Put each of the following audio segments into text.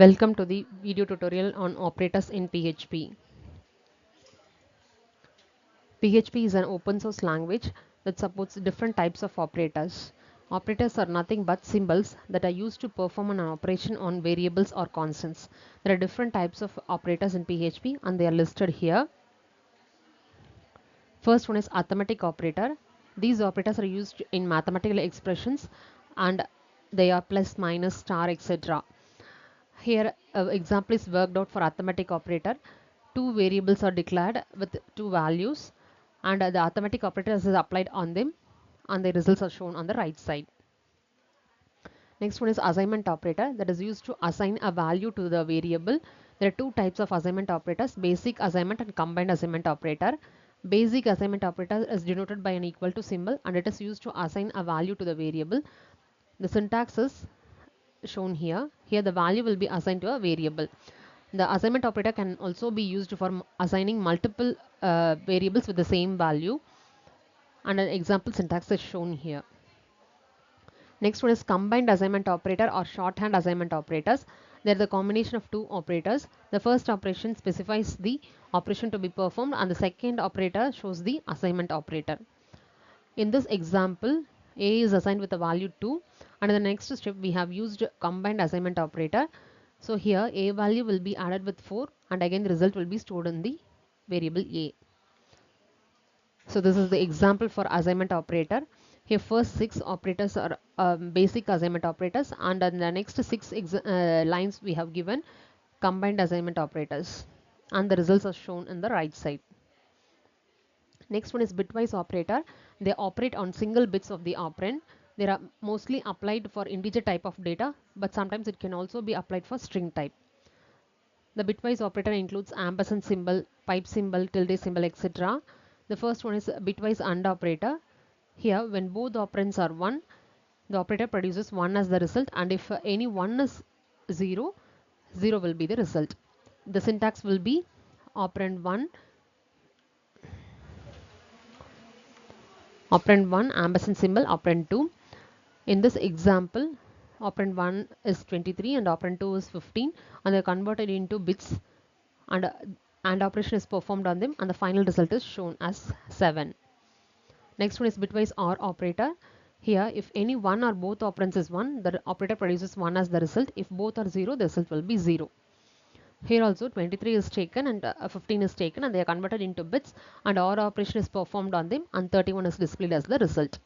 Welcome to the video tutorial on operators in PHP. PHP is an open source language that supports different types of operators. Operators are nothing but symbols that are used to perform an operation on variables or constants. There are different types of operators in PHP and they are listed here. First one is arithmetic operator. These operators are used in mathematical expressions and they are plus, minus, star, etc. Here, example is worked out for arithmetic operator. Two variables are declared with two values, and the arithmetic operator is applied on them, and the results are shown on the right side. Next one is assignment operator that is used to assign a value to the variable. There are two types of assignment operators: basic assignment and combined assignment operator. Basic assignment operator is denoted by an equal to symbol, and it is used to assign a value to the variable. The syntax is shown here. Here the value will be assigned to a variable. The assignment operator can also be used for assigning multiple variables with the same value, and an example syntax is shown here. Next one is combined assignment operator or shorthand assignment operators. They are the combination of two operators. The first operation specifies the operation to be performed and the second operator shows the assignment operator. In this example, A is assigned with a value 2, and in the next step we have used combined assignment operator. So here A value will be added with 4 and again the result will be stored in the variable A. So this is the example for assignment operator. Here first 6 operators are basic assignment operators, and in the next 6 lines we have given combined assignment operators, and the results are shown in the right side. Next one is bitwise operator. They operate on single bits of the operand. They are mostly applied for integer type of data, but sometimes it can also be applied for string type. The bitwise operator includes ampersand symbol, pipe symbol, tilde symbol, etc. The first one is bitwise AND operator. Here, when both operands are 1, the operator produces 1 as the result, and if any one is 0, 0 will be the result. The syntax will be operand 1 ampersand symbol operand 2. In this example, operand 1 is 23 and operand 2 is 15, and they are converted into bits, and operation is performed on them, and the final result is shown as 7. Next one is bitwise OR operator. Here, if any one or both operands is 1, the operator produces 1 as the result. If both are 0, the result will be 0. Here also 23 is taken and 15 is taken, and they are converted into bits, and OR operation is performed on them, and 31 is displayed as the result.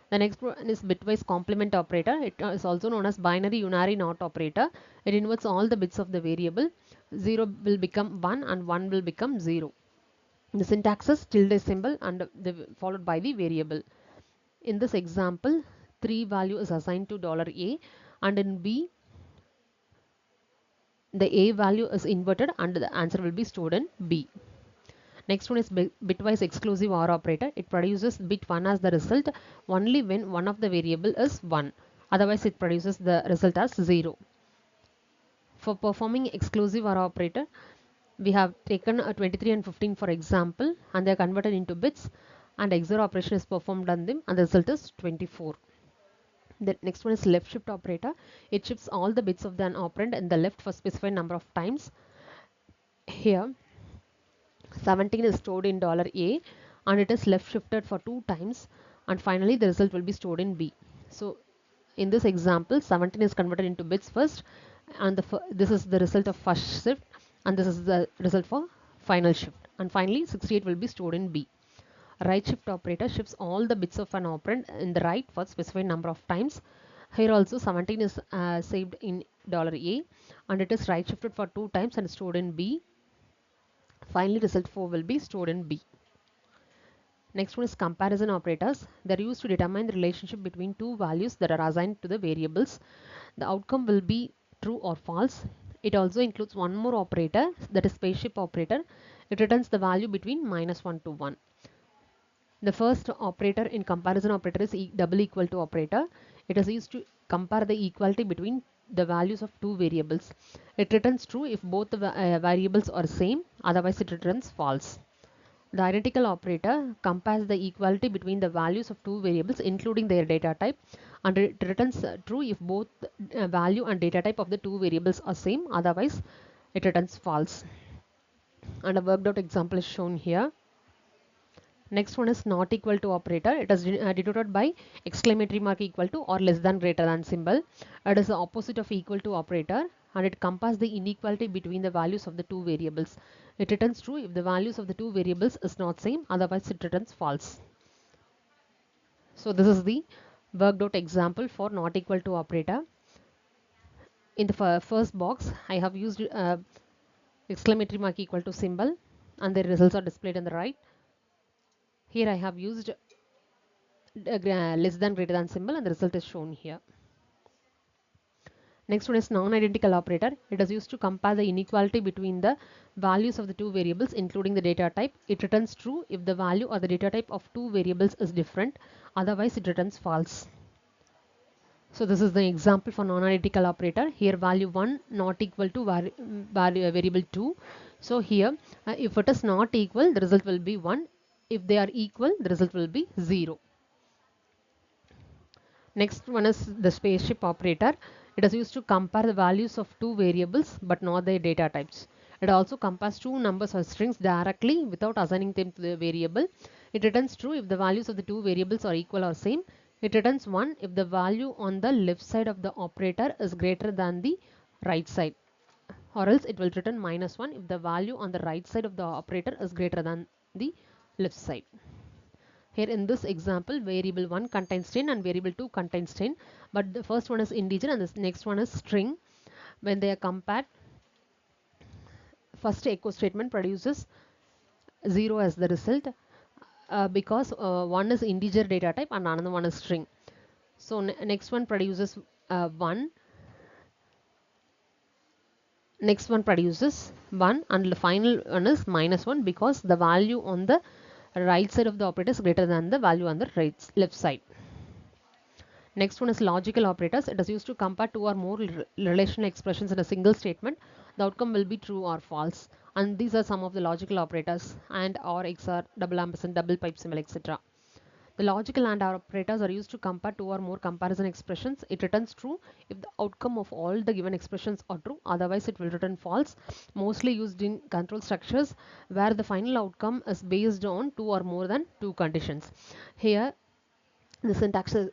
The next one is bitwise complement operator. It is also known as binary unary NOT operator. It inverts all the bits of the variable. 0 will become 1 and 1 will become 0. The syntax is tilde symbol and followed by the variable. In this example, 3 value is assigned to $A, and in B, the A value is inverted and the answer will be stored in B. Next one is bitwise exclusive OR operator. It produces bit 1 as the result only when one of the variable is 1. Otherwise, it produces the result as 0. For performing exclusive OR operator, we have taken 23 and 15 for example, and they are converted into bits, and XOR operation is performed on them, and the result is 24. The next one is left shift operator. It shifts all the bits of an operand in the left for specified number of times. Here 17 is stored in $A, and it is left shifted for 2 times, and finally the result will be stored in B. So in this example, 17 is converted into bits first, and this is the result of first shift, and this is the result for final shift, and finally 68 will be stored in B. Right shift operator shifts all the bits of an operand in the right for specified number of times. Here also 17 is saved in $A, and it is right shifted for 2 times and stored in B. Finally, result 4 will be stored in B. Next one is comparison operators. They are used to determine the relationship between two values that are assigned to the variables. The outcome will be true or false. It also includes one more operator, that is spaceship operator. It returns the value between -1 to 1. The first operator in comparison operator is double equal to operator. It is used to compare the equality between the values of two variables. It returns true if both the variables are same, otherwise it returns false. The identical operator compares the equality between the values of two variables including their data type, and it returns true if both value and data type of the two variables are same, otherwise it returns false. And a worked out example is shown here. Next one is not equal to operator. It is denoted by exclamatory mark equal to or less than greater than symbol. It is the opposite of equal to operator, and it compares the inequality between the values of the two variables. It returns true if the values of the two variables is not same, otherwise it returns false. So this is the worked out example for not equal to operator. In the first box, I have used exclamatory mark equal to symbol, and the results are displayed on the right. Here I have used less than greater than symbol, and the result is shown here. Next one is non-identical operator. It is used to compare the inequality between the values of the two variables including the data type. It returns true if the value or the data type of two variables is different, otherwise it returns false. So this is the example for non-identical operator. Here value 1 not equal to variable 2. So here if it is not equal, the result will be 1. If they are equal, the result will be 0. Next one is the spaceship operator. It is used to compare the values of two variables but not their data types. It also compares two numbers or strings directly without assigning them to the variable. It returns true if the values of the two variables are equal or same. It returns 1 if the value on the left side of the operator is greater than the right side, or else it will return -1 if the value on the right side of the operator is greater than the left side. Here in this example, variable 1 contains 10 and variable 2 contains 10, but the first one is integer and the next one is string. When they are compared, first echo statement produces 0 as the result because one is integer data type and another one is string. So next one produces 1, next one produces 1, and the final one is -1 because the value on the right side of the operator is greater than the value on the left side. Next one is logical operators. It is used to compare two or more relational expressions in a single statement. The outcome will be true or false. And these are some of the logical operators: and, or, XOR, double ampersand, double pipe symbol, etc. The logical and operators are used to compare two or more comparison expressions. It returns true if the outcome of all the given expressions are true. Otherwise, it will return false. Mostly used in control structures where the final outcome is based on two or more than two conditions. Here, the syntax is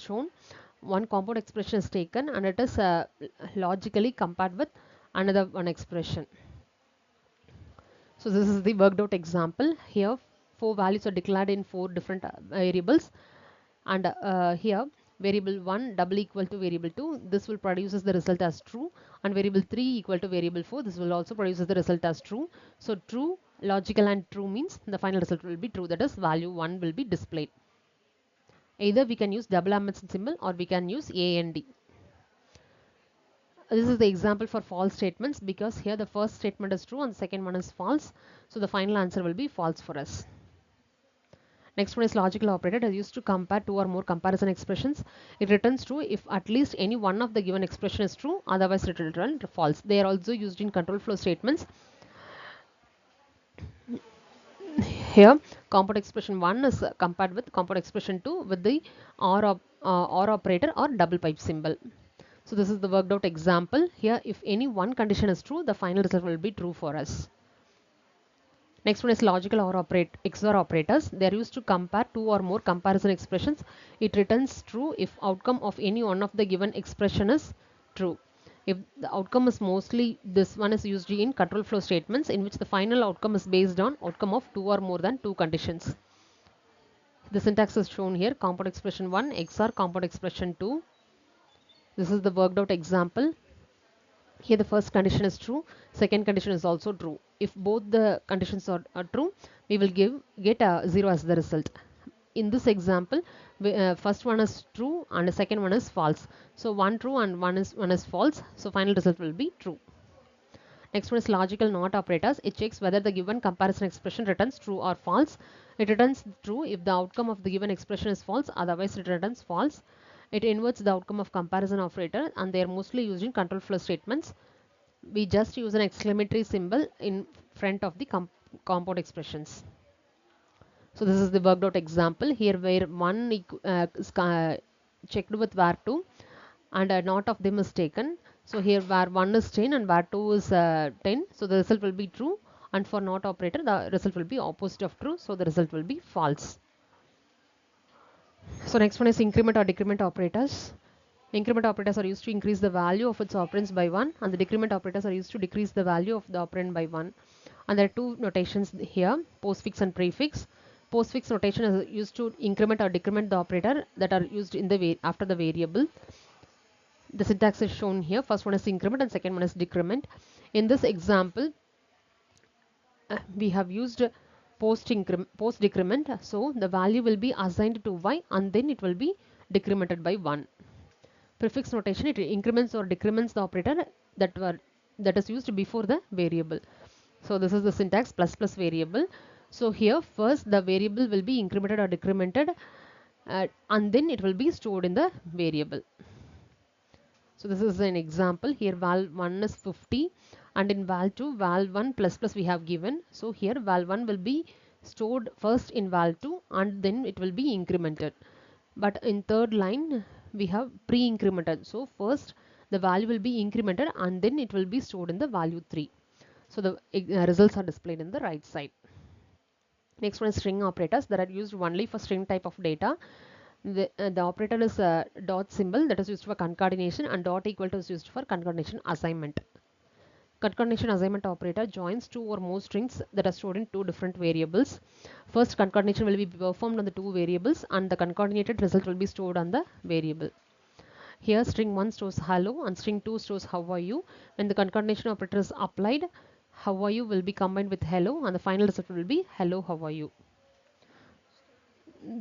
shown. One compound expression is taken and it is logically compared with another one expression. So this is the worked out example. Here 4 values are declared in 4 different variables, and here variable 1 double equal to variable 2, this will produces the result as true, and variable 3 equal to variable 4, this will also produces the result as true. So true, logical and true means the final result will be true, that is value 1 will be displayed. Either we can use double ampersand symbol or we can use AND. This is the example for false statements because here the first statement is true and the second one is false. So the final answer will be false for us. Next one is logical operator. It is used to compare two or more comparison expressions. It returns true if at least any one of the given expression is true, otherwise it will return false. They are also used in control flow statements. Here compound expression 1 is compared with compound expression 2 with the OR operator or double pipe symbol. So this is the worked out example. Here if any one condition is true, the final result will be true for us. Next one is logical or XOR operators. They are used to compare two or more comparison expressions. It returns true if outcome of any one of the given expression is true. If the outcome is mostly, this one is used in control flow statements in which the final outcome is based on outcome of two or more than two conditions. The syntax is shown here. Compound expression 1 XOR compound expression 2. This is the worked out example. Here the first condition is true, second condition is also true. If both the conditions are true, we will get a 0 as the result. In this example, first one is true and the second one is false. So one true and one is false. So final result will be true. Next one is logical NOT operators. It checks whether the given comparison expression returns true or false. It returns true if the outcome of the given expression is false, otherwise it returns false. It inverts the outcome of comparison operator and they are mostly used in control flow statements. We just use an exclamatory symbol in front of the compound expressions. So this is the worked out example here where one is checked with var2 and not of them is taken. So here var1 is 10 and var2 is 10. So the result will be true, and for not operator the result will be opposite of true. So the result will be false. So next one is increment or decrement operators. Increment operators are used to increase the value of its operands by 1, and the decrement operators are used to decrease the value of the operand by 1. And there are two notations here, postfix and prefix. Postfix notation is used to increment or decrement the operator that are used in the after the variable. The syntax is shown here. First one is increment and second one is decrement. In this example, we have used post decrement. So the value will be assigned to y and then it will be decremented by 1. Prefix notation, it increments or decrements the operator that is used before the variable. So this is the syntax plus plus variable. So here first the variable will be incremented or decremented and then it will be stored in the variable. So this is an example. Here val1 is 50 and in val2 val1 plus plus we have given. So here val1 will be stored first in val2 and then it will be incremented. But in third line we have pre-incremented. So first the value will be incremented and then it will be stored in the value 3. So the results are displayed in the right side. Next one is string operators that are used only for string type of data. The operator is a dot symbol that is used for concatenation and dot equal to is used for concatenation assignment. Concatenation assignment operator joins two or more strings that are stored in two different variables. First concatenation will be performed on the two variables and the concatenated result will be stored on the variable. Here string 1 stores hello and string 2 stores how are you. When the concatenation operator is applied, how are you will be combined with hello and the final result will be hello how are you.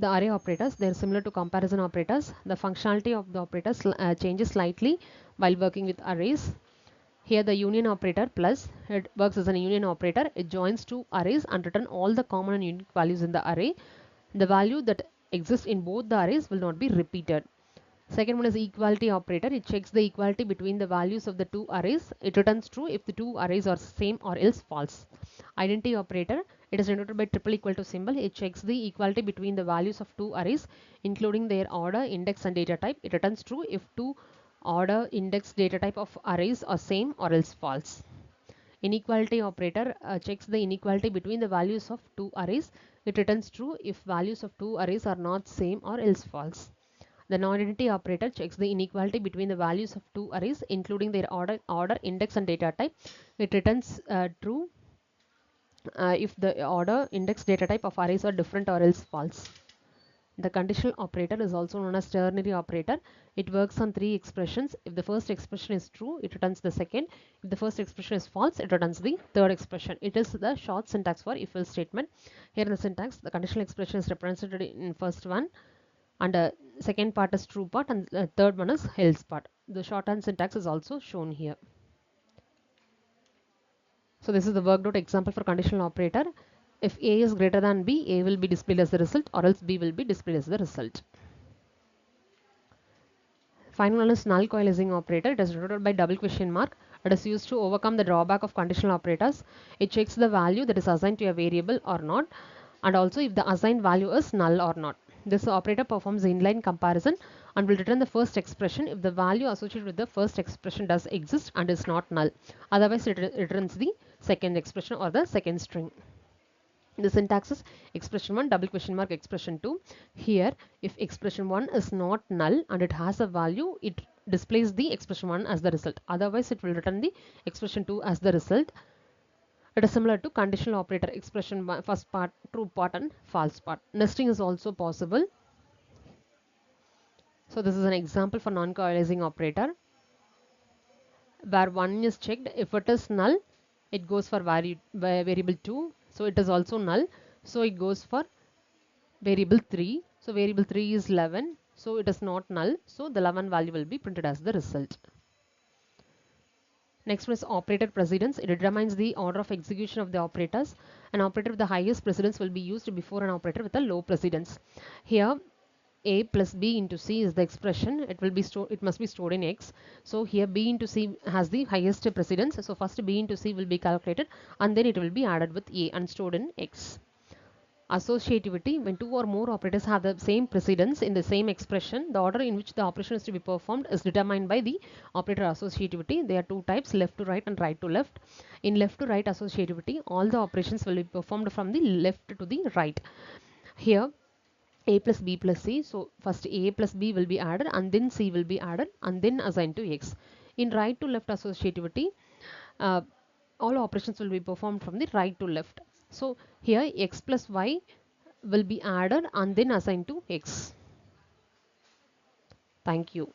The array operators, they are similar to comparison operators. The functionality of the operators changes slightly while working with arrays. Here the union operator plus, it works as an union operator. It joins two arrays and return all the common and unique values in the array. The value that exists in both the arrays will not be repeated. Second one is equality operator. It checks the equality between the values of the two arrays. It returns true if the two arrays are same or else false. Identity operator. It is denoted by triple equal to symbol. It checks the equality between the values of two arrays including their order, index and data type. It returns true if two order, index, data type of arrays are same or else false. Inequality operator checks the inequality between the values of two arrays. It returns true if values of two arrays are not same or else false. The non-identity operator checks the inequality between the values of two arrays including their order, index and data type. It returns true if the order, index, data type of arrays are different or else false. The conditional operator is also known as ternary operator. It works on three expressions. If the first expression is true, it returns the second. If the first expression is false, it returns the third expression. It is the short syntax for if-else statement. Here in the syntax, the conditional expression is represented in first one, and second part is true part, and the third one is else part. The shorthand syntax is also shown here. So this is the worked out example for conditional operator. If A is greater than B, A will be displayed as the result or else B will be displayed as the result. Final one is null coalescing operator. It is denoted by double question mark. It is used to overcome the drawback of conditional operators. It checks the value that is assigned to a variable or not, and also if the assigned value is null or not. This operator performs inline comparison and will return the first expression if the value associated with the first expression does exist and is not null. Otherwise, it returns the second expression or the second string. The syntax is expression 1 double question mark expression 2. Here if expression 1 is not null and it has a value, it displays the expression 1 as the result. Otherwise it will return the expression 2 as the result. It is similar to conditional operator, expression 1 first part true part and false part. Nesting is also possible. So this is an example for non-coalescing operator where 1 is checked. If it is null, it goes for variable 2. So it is also null. So it goes for variable 3. So variable 3 is 11. So it is not null. So the 11 value will be printed as the result. Next one is operator precedence. It determines the order of execution of the operators. An operator with the highest precedence will be used before an operator with a low precedence. Here A plus B into C is the expression. It will be stored. It must be stored in X. So here B into C has the highest precedence. So first B into C will be calculated and then it will be added with A and stored in X. Associativity, when two or more operators have the same precedence in the same expression, the order in which the operation is to be performed is determined by the operator associativity. There are two types, left to right and right to left. In left to right associativity, all the operations will be performed from the left to the right. Here a plus b plus c, so first a plus b will be added and then c will be added and then assigned to x. In right to left associativity, uh, all operations will be performed from the right to left. So here x plus y will be added and then assigned to x. Thank you.